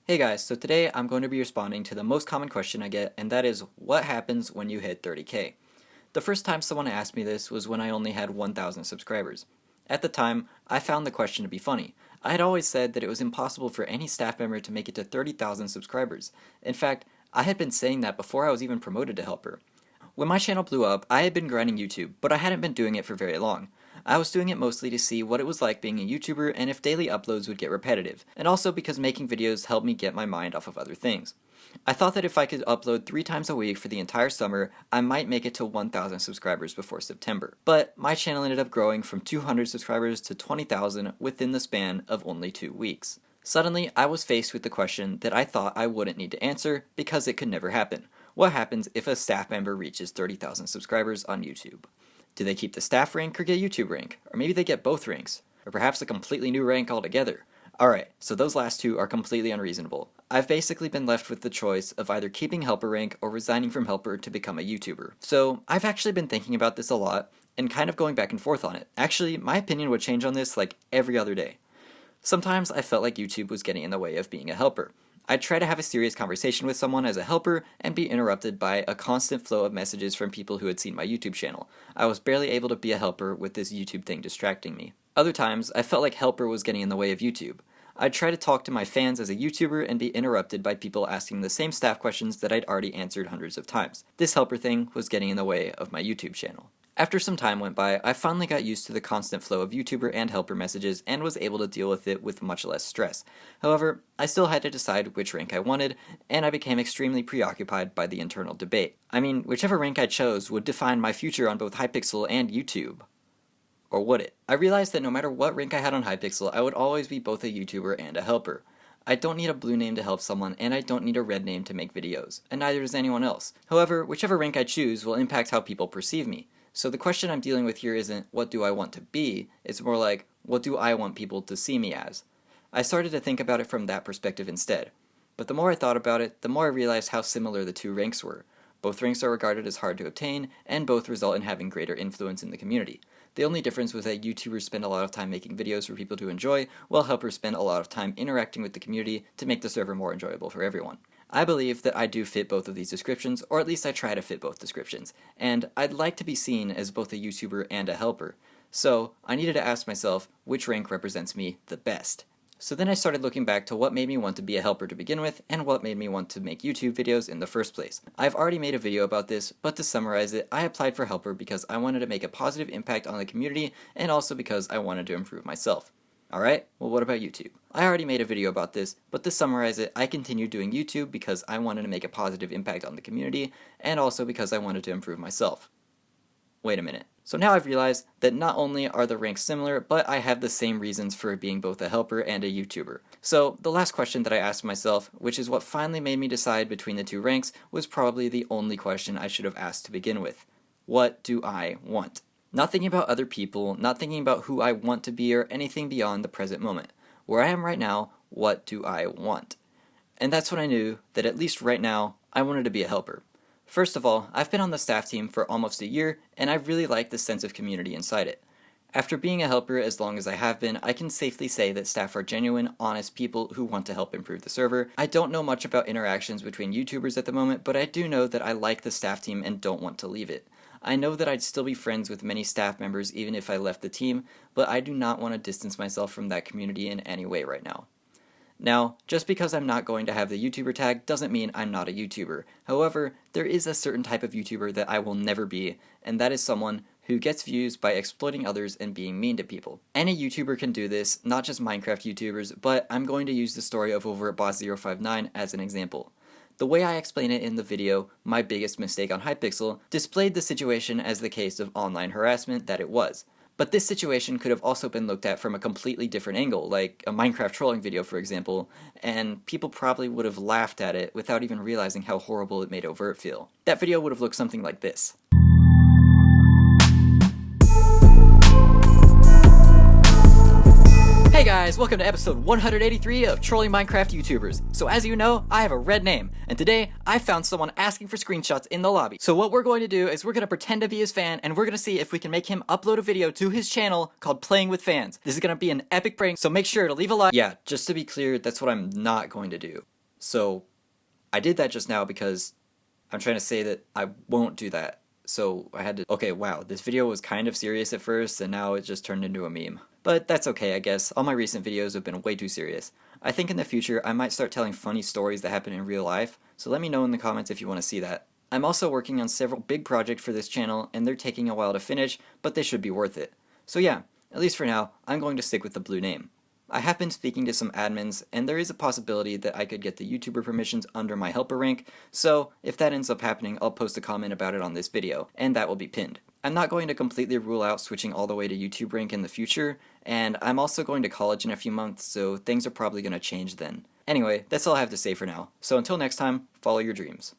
Hey guys, so today I'm going to be responding to the most common question I get, and that is, what happens when you hit 30K? The first time someone asked me this was when I only had 1,000 subscribers. At the time, I found the question to be funny. I had always said that it was impossible for any staff member to make it to 30,000 subscribers. In fact, I had been saying that before I was even promoted to helper. When my channel blew up, I had been grinding YouTube, but I hadn't been doing it for very long. I was doing it mostly to see what it was like being a YouTuber and if daily uploads would get repetitive, and also because making videos helped me get my mind off of other things. I thought that if I could upload 3 times a week for the entire summer, I might make it to 1,000 subscribers before September. But my channel ended up growing from 200 subscribers to 20,000 within the span of only 2 weeks. Suddenly, I was faced with the question that I thought I wouldn't need to answer because it could never happen. What happens if a staff member reaches 30,000 subscribers on YouTube? Do they keep the staff rank or get YouTube rank? Or maybe they get both ranks? Or perhaps a completely new rank altogether? Alright, so those last two are completely unreasonable. I've basically been left with the choice of either keeping helper rank or resigning from helper to become a YouTuber. So I've actually been thinking about this a lot and kind of going back and forth on it. Actually, my opinion would change on this like every other day. Sometimes I felt like YouTube was getting in the way of being a helper. I'd try to have a serious conversation with someone as a helper and be interrupted by a constant flow of messages from people who had seen my YouTube channel. I was barely able to be a helper with this YouTube thing distracting me. Other times, I felt like helper was getting in the way of YouTube. I'd try to talk to my fans as a YouTuber and be interrupted by people asking the same staff questions that I'd already answered hundreds of times. This helper thing was getting in the way of my YouTube channel. After some time went by, I finally got used to the constant flow of YouTuber and helper messages and was able to deal with it with much less stress. However, I still had to decide which rank I wanted, and I became extremely preoccupied by the internal debate. I mean, whichever rank I chose would define my future on both Hypixel and YouTube. Or would it? I realized that no matter what rank I had on Hypixel, I would always be both a YouTuber and a helper. I don't need a blue name to help someone, and I don't need a red name to make videos, and neither does anyone else. However, whichever rank I choose will impact how people perceive me. So the question I'm dealing with here isn't, what do I want to be? It's more like, what do I want people to see me as? I started to think about it from that perspective instead. But the more I thought about it, the more I realized how similar the two ranks were. Both ranks are regarded as hard to obtain, and both result in having greater influence in the community. The only difference was that YouTubers spend a lot of time making videos for people to enjoy, while helpers spend a lot of time interacting with the community to make the server more enjoyable for everyone. I believe that I do fit both of these descriptions, or at least I try to fit both descriptions, and I'd like to be seen as both a YouTuber and a helper. So I needed to ask myself which rank represents me the best. So then I started looking back to what made me want to be a helper to begin with, and what made me want to make YouTube videos in the first place. I've already made a video about this, but to summarize it, I applied for helper because I wanted to make a positive impact on the community, and also because I wanted to improve myself. Alright, well what about YouTube? I already made a video about this, but to summarize it, I continued doing YouTube because I wanted to make a positive impact on the community, and also because I wanted to improve myself. Wait a minute. So now I've realized that not only are the ranks similar, but I have the same reasons for being both a helper and a YouTuber. So the last question that I asked myself, which is what finally made me decide between the two ranks, was probably the only question I should have asked to begin with. What do I want? Not thinking about other people, not thinking about who I want to be or anything beyond the present moment. Where I am right now, what do I want? And that's when I knew that at least right now, I wanted to be a helper. First of all, I've been on the staff team for almost a year, and I really like the sense of community inside it. After being a helper as long as I have been, I can safely say that staff are genuine, honest people who want to help improve the server. I don't know much about interactions between YouTubers at the moment, but I do know that I like the staff team and don't want to leave it. I know that I'd still be friends with many staff members even if I left the team, but I do not want to distance myself from that community in any way right now. Now, just because I'm not going to have the YouTuber tag doesn't mean I'm not a YouTuber. However, there is a certain type of YouTuber that I will never be, and that is someone who gets views by exploiting others and being mean to people. Any YouTuber can do this, not just Minecraft YouTubers, but I'm going to use the story of over at Boss059 as an example. The way I explain it in the video, My Biggest Mistake on Hypixel, displayed the situation as the case of online harassment that it was. But this situation could have also been looked at from a completely different angle, like a Minecraft trolling video for example, and people probably would have laughed at it without even realizing how horrible it made Overt feel. That video would have looked something like this. Hey Hey guys, welcome to episode 183 of Trolling Minecraft YouTubers. So as you know, I have a red name, and today I found someone asking for screenshots in the lobby. So what we're going to do is we're going to pretend to be his fan, and we're going to see if we can make him upload a video to his channel called Playing with Fans. This is going to be an epic prank, so make sure to leave a like. Yeah, just to be clear, that's what I'm not going to do. So I did that just now because I'm trying to say that I won't do that. So I had to, okay, wow, this video was kind of serious at first, and now it just turned into a meme. But that's okay, I guess. All my recent videos have been way too serious. I think in the future I might start telling funny stories that happen in real life, so let me know in the comments if you want to see that. I'm also working on several big projects for this channel, and they're taking a while to finish, but they should be worth it. So yeah, at least for now, I'm going to stick with the blue name. I have been speaking to some admins, and there is a possibility that I could get the YouTuber permissions under my helper rank, so if that ends up happening, I'll post a comment about it on this video, and that will be pinned. I'm not going to completely rule out switching all the way to YouTube rank in the future, and I'm also going to college in a few months, so things are probably going to change then. Anyway, that's all I have to say for now, so until next time, follow your dreams.